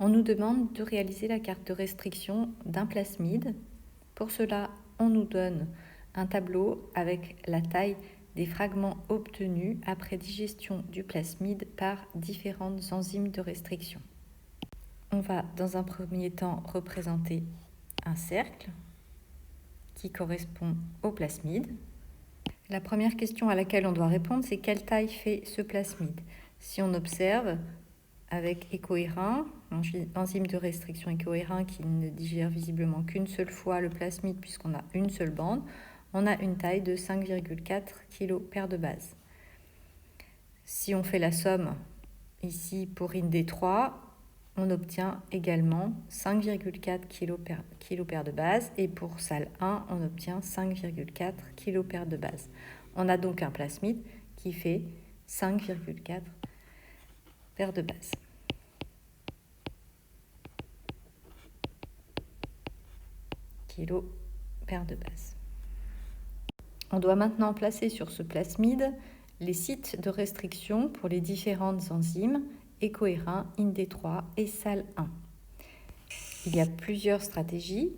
On nous demande de réaliser la carte de restriction d'un plasmide. Pour cela, on nous donne un tableau avec la taille des fragments obtenus après digestion du plasmide par différentes enzymes de restriction. On va dans un premier temps représenter un cercle qui correspond au plasmide. La première question à laquelle on doit répondre, c'est quelle taille fait ce plasmide? Si on observe avec écohérin, enzyme de restriction écohérin qui ne digère visiblement qu'une seule fois le plasmide puisqu'on a une seule bande, on a une taille de 5,4 kg paire de base. Si on fait la somme ici pour IND3, on obtient également 5,4 kg paire de base et pour salle 1, on obtient 5,4 kg paire de base. On a donc un plasmide qui fait 5,4 paire de base. Kilo paire de base. On doit maintenant placer sur ce plasmide les sites de restriction pour les différentes enzymes écohérin, IND3 et SAL1. Il y a plusieurs stratégies.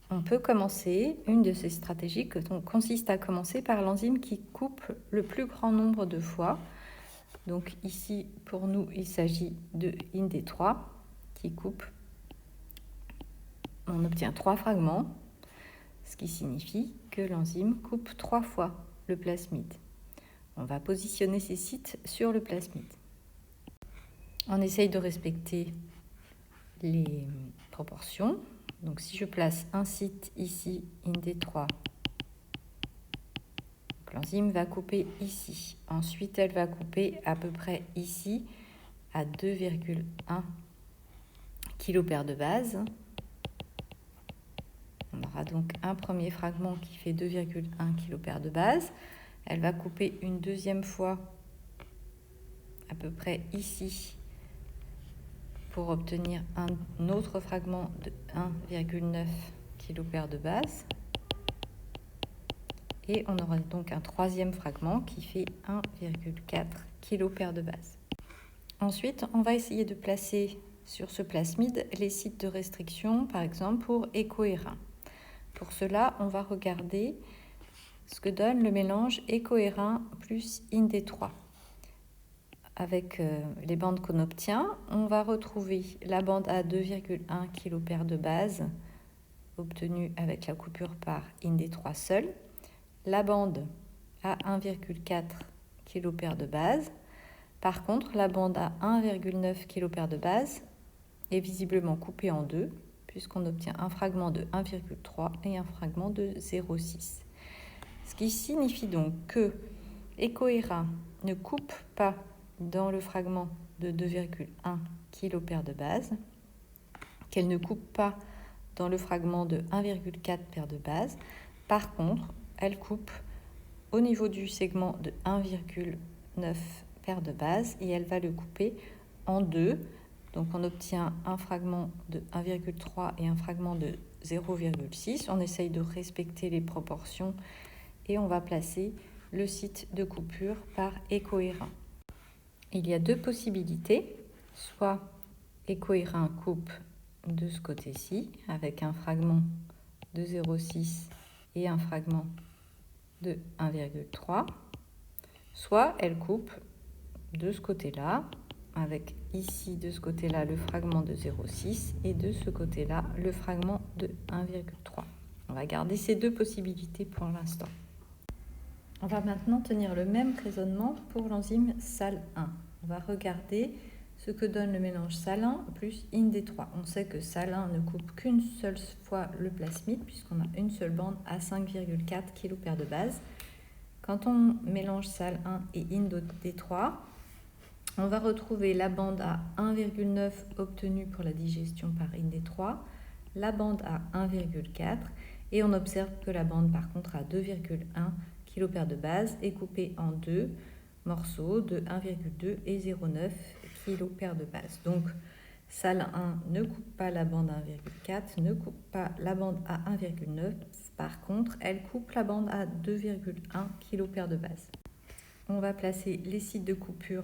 On peut commencer, une de ces stratégies consiste à commencer par l'enzyme qui coupe le plus grand nombre de fois. Donc ici, pour nous, il s'agit de IND3 qui coupe. On obtient 3 fragments, ce qui signifie que l'enzyme coupe 3 fois le plasmide. On va positionner ces sites sur le plasmide. On essaye de respecter les proportions. Donc si je place un site ici, IND3, l'enzyme va couper ici. Ensuite, elle va couper à peu près ici à 2,1 kg paire de base. On aura donc un premier fragment qui fait 2,1 kg paire de base. Elle va couper une deuxième fois à peu près ici pour obtenir un autre fragment de 1,9 kg paire de base. Et on aura donc un troisième fragment qui fait 1,4 kg paire de base. Ensuite, on va essayer de placer sur ce plasmide les sites de restriction, par exemple pour écohérin. Pour cela, on va regarder ce que donne le mélange écohérin plus IND3. Avec les bandes qu'on obtient, on va retrouver la bande à 2,1 kg paire de base obtenue avec la coupure par IND3 seul, la bande à 1,4 kg paire de base. Par contre, la bande à 1,9 kg paire de base est visiblement coupée en deux, puisqu'on obtient un fragment de 1,3 et un fragment de 0,6. Ce qui signifie donc que écohérin ne coupe pas dans le fragment de 2,1 kg paire de base, qu'elle ne coupe pas dans le fragment de 1,4 paire de base. Par contre, elle coupe au niveau du segment de 1,9 paire de base et elle va le couper en deux. Donc on obtient un fragment de 1,3 et un fragment de 0,6. On essaye de respecter les proportions et on va placer le site de coupure par écohérin. Il y a deux possibilités, soit écohérin coupe de ce côté-ci avec un fragment de 0,6 et un fragment de 1,3, soit elle coupe de ce côté-là avec ici de ce côté-là le fragment de 0,6 et de ce côté-là le fragment de 1,3. On va garder ces deux possibilités pour l'instant. On va maintenant tenir le même raisonnement pour l'enzyme SAL1. On va regarder ce que donne le mélange SAL1 plus IND3. On sait que SAL1 ne coupe qu'une seule fois le plasmide puisqu'on a une seule bande à 5,4 kg paire de base. Quand on mélange SAL1 et IND3, on va retrouver la bande à 1,9 obtenue pour la digestion par IND3, la bande à 1,4 et on observe que la bande par contre à 2,1 kg paire de base est coupée en deux morceaux de 1,2 et 0,9 kg paire de base. Donc SAL1 ne coupe pas la bande à 1,4, ne coupe pas la bande à 1,9. Par contre, elle coupe la bande à 2,1 kg paire de base. On va placer les sites de coupure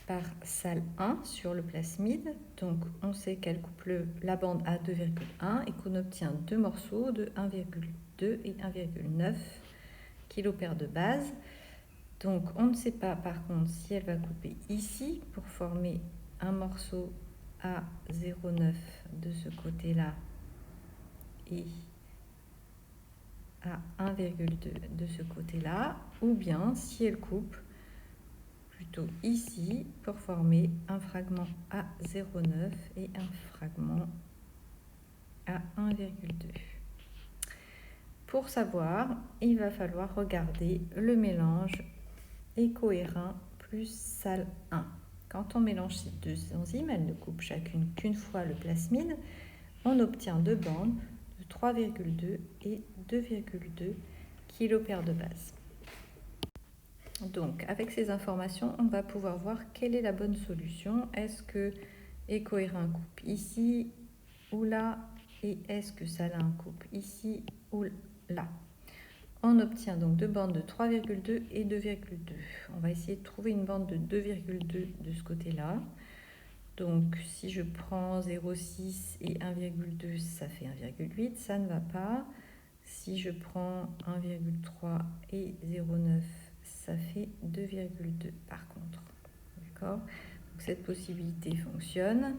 par salle 1 sur le plasmide. Donc on sait qu'elle coupe la bande à 2,1 et qu'on obtient deux morceaux de 1,2 et 1,9 kg paire de base. Donc on ne sait pas par contre si elle va couper ici pour former un morceau à 0,9 de ce côté-là et à 1,2 de ce côté-là, ou bien si elle coupe plutôt ici pour former un fragment à 0,9 et un fragment à 1,2. Pour savoir, il va falloir regarder le mélange Ecoerin plus salle 1. Quand on mélange ces deux enzymes, elles ne coupent chacune qu'une fois le plasmide, on obtient deux bandes de 3,2 et 2,2 kg paire de base. Donc, avec ces informations, on va pouvoir voir quelle est la bonne solution. Est-ce que Ecoerin coupe ici ou là, et est-ce que salle 1 coupe ici ou là? On obtient donc deux bandes de 3,2 et 2,2. On va essayer de trouver une bande de 2,2 de ce côté-là. Donc, si je prends 0,6 et 1,2, ça fait 1,8, ça ne va pas. Si je prends 1,3 et 0,9, ça fait 2,2 par contre. D'accord? Donc, cette possibilité fonctionne.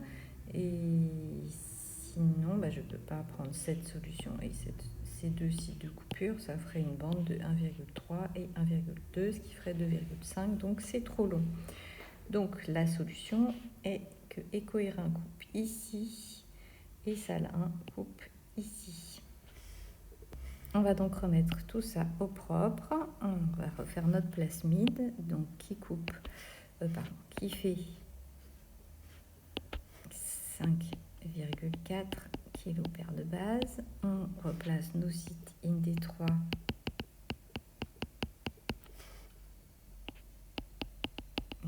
Et sinon, je ne peux pas prendre cette solution et ces deux sites de coupure, ça ferait une bande de 1,3 et 1,2, ce qui ferait 2,5, donc c'est trop long. Donc la solution est que Ecoerin coupe ici et salle 1 coupe ici. On va donc remettre tout ça au propre. On va refaire notre plasmide, donc qui fait 5,4 kg paire de base. On replace nos sites IND3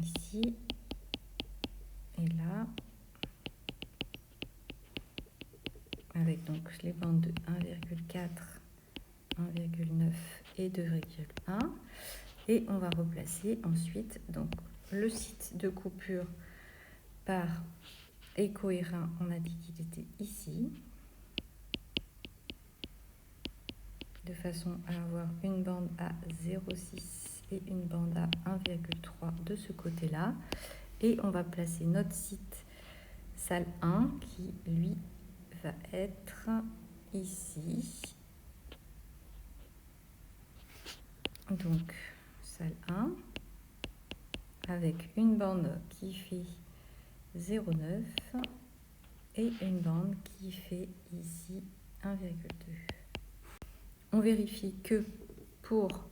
ici et là, avec donc les bandes de 1,4, 1,9 et 2,1. Et on va replacer ensuite donc le site de coupure par Ecoerin. On a dit qu'il était ici, de façon à avoir une bande à 0,6 et une bande à 1,3 de ce côté-là. Et on va placer notre site salle 1 qui, lui, va être ici. Donc, salle 1 avec une bande qui fait 0,9 et une bande qui fait ici 1,2. On vérifie que pour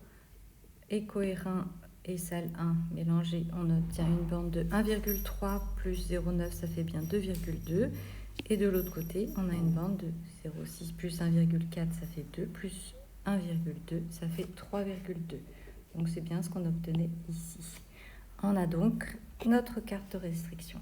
Ecoerin et salle 1 mélangés, on obtient une bande de 1,3 plus 0,9, ça fait bien 2,2. Et de l'autre côté, on a une bande de 0,6 plus 1,4, ça fait 2, plus 1,2, ça fait 3,2. Donc c'est bien ce qu'on obtenait ici. On a donc notre carte de restriction.